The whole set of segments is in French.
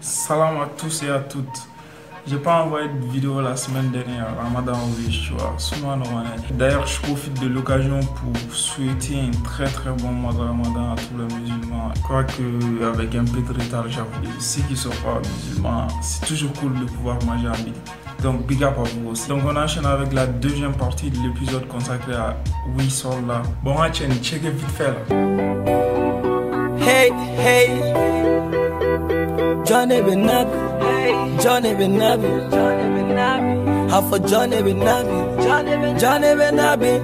Salam à tous et à toutes. J'ai pas envoyé de vidéo la semaine dernière, Ramadan oblige, tu vois, souvent normal. D'ailleurs, je profite de l'occasion pour souhaiter un très bon mois de Ramadan à tous les musulmans. Je crois qu'avec un peu de retard, j'avoue, ceux qui sont pas musulmans, c'est toujours cool de pouvoir manger à midi. Donc, big up à vous aussi. Donc, on enchaîne avec la deuxième partie de l'épisode consacré à We Soldat. Bon, on check vite fait là. Hey, hey, Johnny Ben Nabi, Johnny Ben Nabi, half of Johnny Ben Nabi, Johnny Ben Nabi,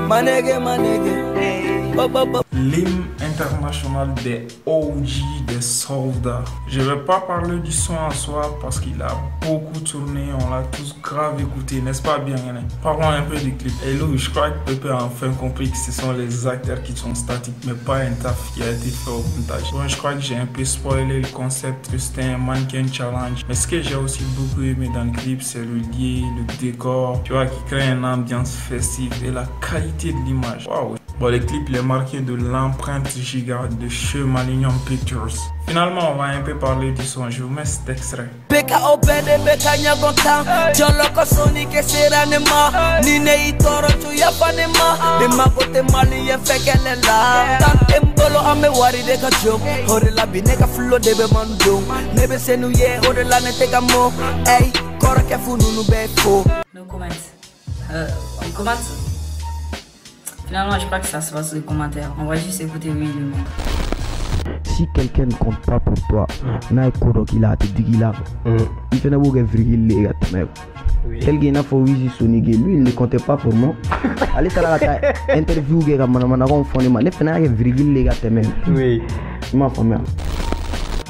my nigga, L'hymne international des OG des soldats. Je vais pas parler du son en soi parce qu'il a beaucoup tourné, on l'a tous grave écouté, n'est-ce pas bien? Parlons un peu du clip. Et là, je crois que Pepe a enfin compris que ce sont les acteurs qui sont statiques, mais pas un taf qui a été fait au montage. Bon, je crois que j'ai un peu spoilé le concept que c'était un mannequin challenge. Mais ce que j'ai aussi beaucoup aimé dans le clip, c'est le lieu, le décor, tu vois, qui crée une ambiance festive et la qualité de l'image. Waouh! Bon, le clip il est marqué de l'empreinte giga de chez Millennium Pictures. Finalement, on va un peu parler du son. Je vous mets cet extrait. On commence. Finalement, je crois que ça se passe sur les commentaires. On va juste écouter lui lui-même. Si quelqu'un ne compte pas pour toi, n'a écouté qu'il a, te dit qu'il a. Il fait n'importe quel virgule, les gars, mais quelqu'un n'a pas vu Sonic, lui, il ne comptait pas pour moi. Allez, ça l'a interview, les gars, on a confondu, mais il fait n'importe quel virgule, les gars, même. Oui. Je m'en fous,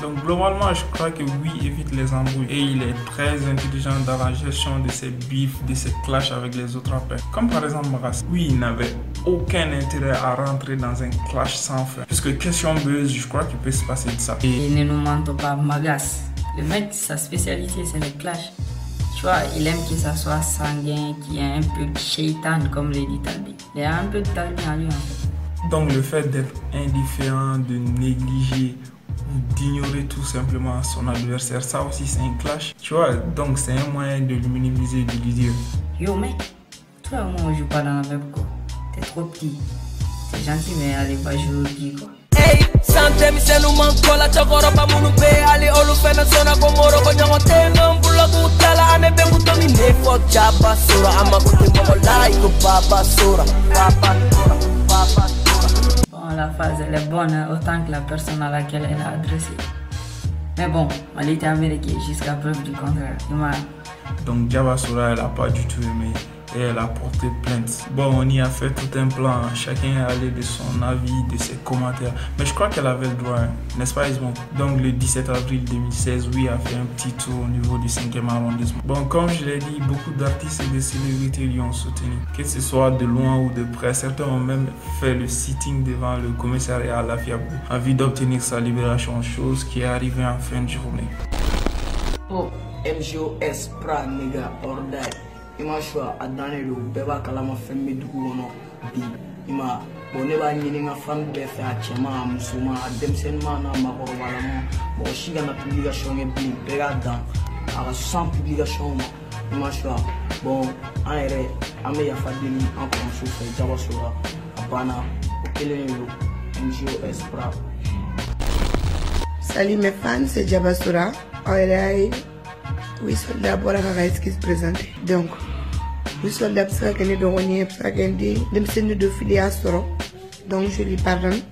Donc globalement, je crois que oui, évite les embrouilles et il est très intelligent dans la gestion de ses bifs, de ses clashs avec les autres rappeurs. Comme par exemple Magas. Oui, il n'avait aucun intérêt à rentrer dans un clash sans fin. Puisque question buzz, je crois qu'il peut se passer de ça. Et ne nous mentons pas, Magas. Le mec, sa spécialité, c'est les clashs. Tu vois, il aime que ça soit sanguin, qu'il y ait un peu de shaitan, comme l'a dit Talbi. Il y a un peu de Talbi en lui, en fait. Donc le fait d'être indifférent, de négliger ou d'ignorer tout simplement son adversaire, ça aussi c'est un clash, tu vois, donc c'est un moyen de le minimiser, de lui dire yo mec, toi et moi on joue pas dans la même quoi, t'es trop petit, t'es gentil mais allez pas jouer au petit quoi. Hey, santé mi se nous manque la chakora pa munu pe ali olu fena zona komoro ko nyango tengo mbula kutala ane be mutomi ne fo chaba sura ama kote mo like papa sura papa sura. La phase elle est bonne hein, autant que la personne à laquelle elle a adressé. Mais bon, elle était américaine jusqu'à preuve du contraire. Donc Jabasura elle a pas du tout aimé et elle a porté plainte. Bon, on y a fait tout un plan, chacun est allé de son avis, de ses commentaires. Mais je crois qu'elle avait le droit, hein, n'est-ce pas Ismon? Donc le 17 avril 2016, oui, a fait un petit tour au niveau du 5e arrondissement. Bon, comme je l'ai dit, beaucoup d'artistes et de célébrités lui ont soutenu. Que ce soit de loin ou de près, certains ont même fait le sitting devant le commissariat à la Fiabou en vue d'obtenir sa libération, chose qui est arrivée en fin de journée. Oh, MJOS pra nigga ordai. Ima choix à donner le bébé kalama femme du gono bi ima bonne ba ni nga femme be fa chema musuma demsen mana ma ko wala mo bo shiga na publication e bi bega à 100 publications ima choix bon aire ame ya fadini en conso fait Jabasura abana okele yo MJOS pra. Salut mes fans, c'est Jabasura. We Soldat pour la race qui se présente. Donc, We Soldat pour ça qu'elle est de pour ça qu'elle dit, de filer à Soro. Donc, je lui pardonne.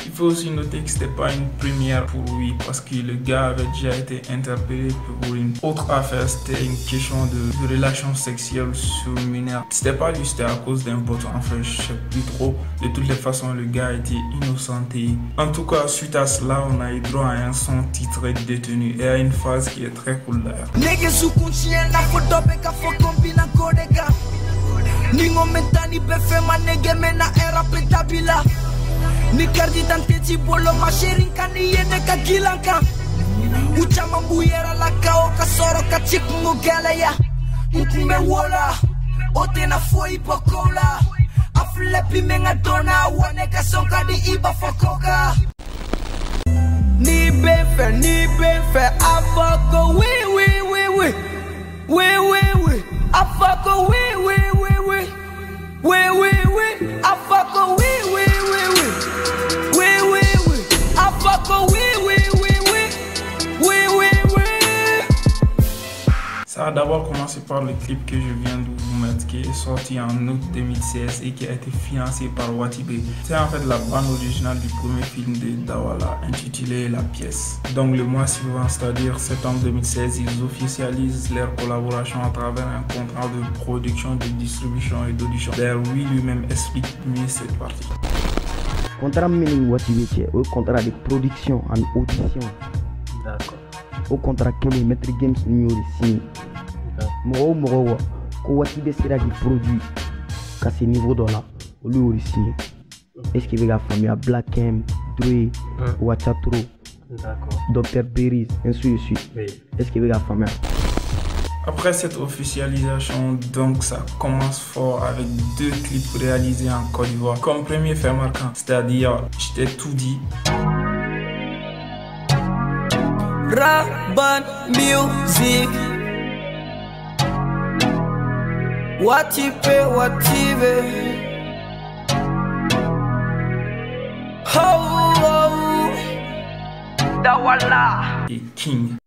Il faut aussi noter que c'était pas une première pour lui parce que le gars avait déjà été interpellé pour une autre affaire. C'était une question de relation sexuelle sur mineur. C'était pas lui, c'était à cause d'un pote. Enfin, je sais plus trop. De toutes les façons, le gars était innocenté. En tout cas, suite à cela, on a eu droit à un son titré Détenu et à une phase qui est très cool d'ailleurs. Ningo metani befe manege mena era petabila. Ni kardi tanteti bolo masherin kani yene ka gilanka. Ucha mambuyera la kao kasoro ka chikungo galaya. Mkume wola ote na foi pokola. Aflepi menga dona wane ka sonka di iba fokoka. Ni befe afako we afako we afako we afako we. Ça a d'abord commencé par le clip que je viens de vous mettre, qui est sorti en août 2016 et qui a été financé par Watibé. C'est en fait la bande originale du premier film de Dawala intitulé La Pièce. Donc le mois suivant, c'est-à-dire septembre 2016, ils officialisent leur collaboration à travers un contrat de production, de distribution et d'audition. D'ailleurs, oui, lui-même explique mieux cette partie. Contrat meaning Watibé, au contrat de production en audition. D'accord. Au contrat que les maîtres games nous signent. Moro ko Watibé sera qui produit à ce niveau là au lieu de signer. Est-ce qu'il va faire Black M, Dre, Wachatro, Dr Berry, ainsi de suite. Est-ce qu'il va faire? Après cette officialisation, donc ça commence fort avec 2 clips réalisés en Côte d'Ivoire. Comme premier fait marquant, c'est-à-dire Je t'ai tout dit. Raban Music Watibé Oh Dawala Et King.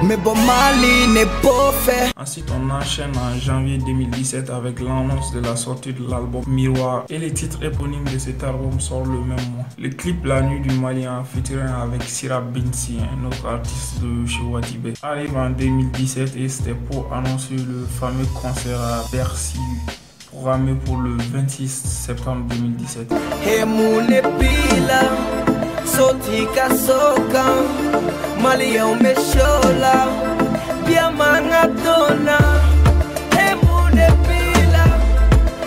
Mais bon Mali n'est pas fait. Ensuite, on enchaîne en janvier 2017 avec l'annonce de la sortie de l'album Miroir. Et le titre éponyme de cet album sort le même mois. Le clip La Nuit du Mali en featuring avec Sira Binsi, un autre artiste de chez Watibé, arrive en 2017 et c'était pour annoncer le fameux concert à Bercy, programmé pour le 26 septembre 2017. Sotika soka Mali ya umeshola Bia mangatona Hemune pila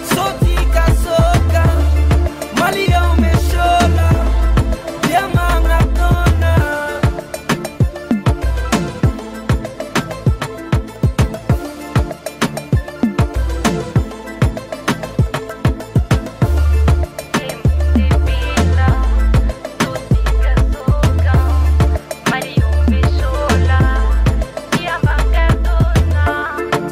Sotika soka Mali ya umeshola Bia mangatona.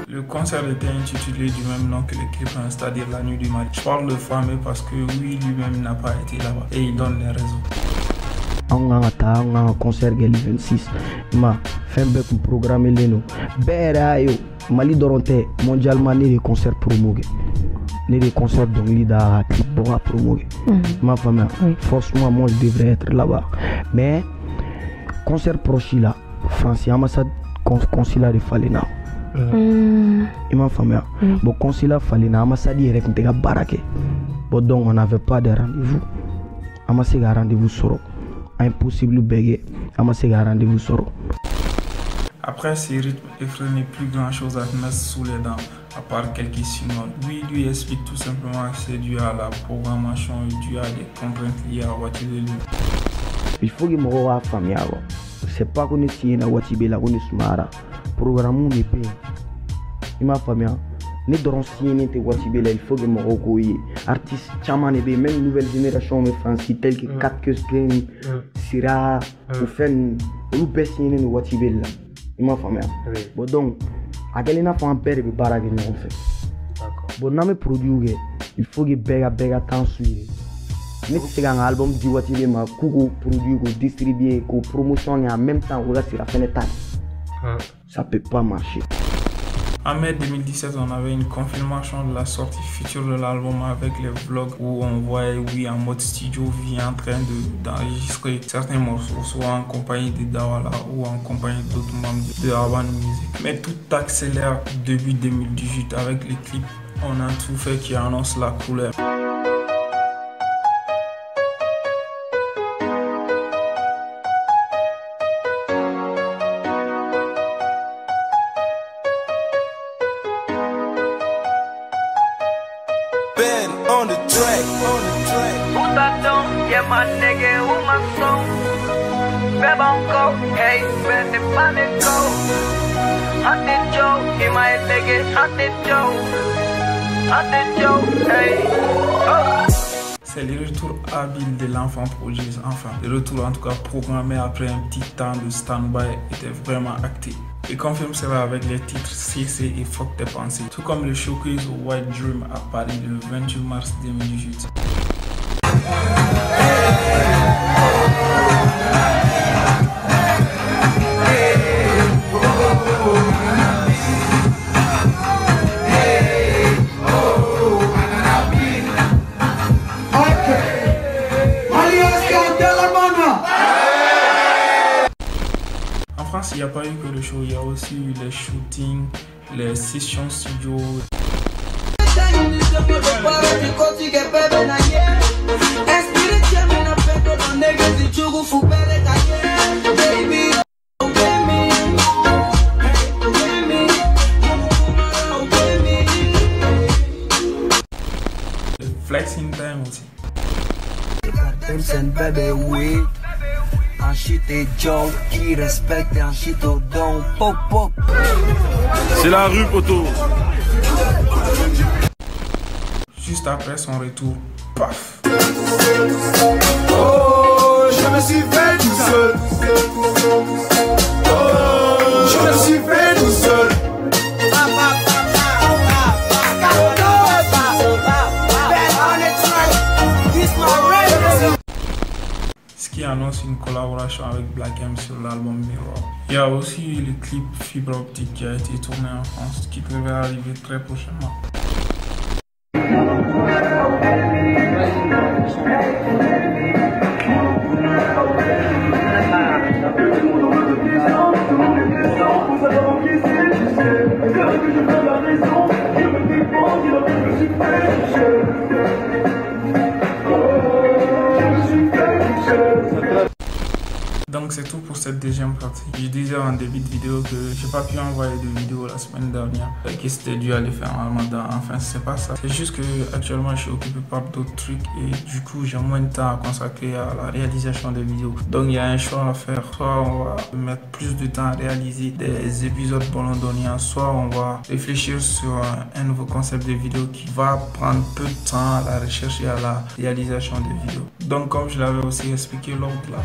Le concert était intitulé du même nom que le clip, c'est-à-dire La Nuit du Mali. Je parle de fameux parce que oui, lui-même n'a pas été là-bas et il donne les raisons. On a un concert le 26 ma fait un programme leno berayo Mali doronte mondialement les concerts promo les concerts donc l'ida clip pour promouvoir ma femme forcément moi je devrais être là-bas mais concert proche là France ambassade consulat de Falena ma femme bon consulat Falena ambassade direct n'était barake bon donc on n'avait pas de rendez-vous ambassade rendez-vous sur impossible béguer ambassade rendez-vous sur. Après ces rythmes effrénés, plus grand chose à mettre sous les dents, à part quelques synonymes. Oui, lui explique tout simplement que c'est dû à la programmation et dû à des contraintes liées à Watibé. Il faut que je me famille. C'est pas qu'on est signé à Watibé, là, on est smara. Programme me paye. Il m'a famille. Ni dɔrɔn signé te Watibé là, il faut que mɔgɔw k'o ye artiste caman de bɛ même nouvelle génération bɛ fansi tel que 4 Keus Gang, Sira o fɛn ninnu olu bɛɛ signé ni Watibé là. Il m'a faamuya bon donc a kɛlen n'a fɔ an bɛɛ de bɛ baara kɛ ɲɔgɔn fɛ bon n'an bɛ produit kɛ il faut que bɛɛ ka temps suivre ne tɛ se ka n ka album di Watibé ma k'u k'o produit k'o distribuer k'o promotion kɛ en même temps o ka Sira fɛnɛ ta ça peut pas marcher. En mai 2017, on avait une confirmation de la sortie future de l'album avec les vlogs où on voyait Oui en mode studio, Vi en train d'enregistrer certains morceaux, soit en compagnie de Dawala ou en compagnie d'autres membres de Urban Music. Mais tout accélère début 2018 avec les clips. On a tout fait qui annonce la couleur. On the track, who that down? Yeah, my nigga, who my song? Grab on go, hey, spend the money go. Hot the Joe, in my nigga, hot the Joe, hey, oh. C'est le retour habile de l'enfant prodige, enfin. Le retour en tout cas programmé après un petit temps de stand-by était vraiment acté. Et confirme cela avec les titres CC et Fuck tes pensées, tout comme le showcase au White Dream à Paris le 28 mars 2018. En France, il n'y a pas eu que le show, il y a aussi eu les shootings, les sessions studio. Le flexing time aussi. Un shit et Joe qui respecte un shit au don. Pop pop. C'est la rue, poteau. Juste après son retour, paf. Oh, je me suis fait tout seul. Oh, je me suis fait tout seul. Ce qui annonce une collaboration avec Black M sur l'album Mirror. Il y a aussi le clip Fibre Optique qui a été tourné en France, qui devrait arriver très prochainement. Donc c'est tout pour cette deuxième partie. Je disais en début de vidéo que j'ai pas pu envoyer de vidéo la semaine dernière, que c'était dû à aller faire un ramadan. Enfin c'est pas ça. C'est juste que actuellement je suis occupé par d'autres trucs et du coup j'ai moins de temps à consacrer à la réalisation des vidéos. Donc il y a un choix à faire. Soit on va mettre plus de temps à réaliser des épisodes bolondoniens, soit on va réfléchir sur un nouveau concept de vidéo qui va prendre peu de temps à la recherche et à la réalisation des vidéos. Donc comme je l'avais aussi expliqué lors de la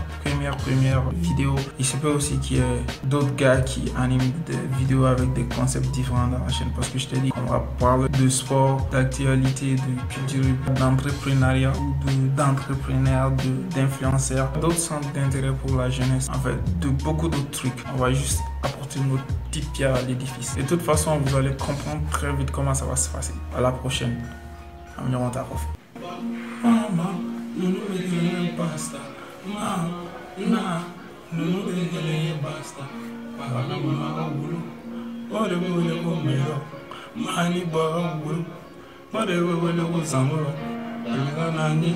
première vidéo, il se peut aussi qu'il y ait d'autres gars qui animent des vidéos avec des concepts différents dans la chaîne, parce que je t'ai dit qu'on va parler de sport, d'actualité, de culture, d'entrepreneuriat ou d'entrepreneurs, d'influenceurs, d'autres centres d'intérêt pour la jeunesse, en fait de beaucoup d'autres trucs. On va juste apporter notre petite pierre à l'édifice. De toute façon vous allez comprendre très vite comment ça va se passer. À la prochaine. Nah, no de basta. Para ma wulu. O de wulu ko mero. Mani ba wulu. O de wulu ko zamuro. Ila nani.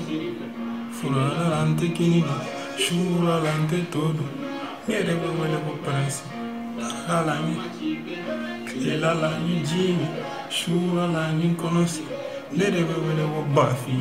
Fura lante kini. Shura lante todo. Ne de wulu ko prince. La ni. Ila la ni jini. Shura la ni konosi. Ne de wulu ko bafi.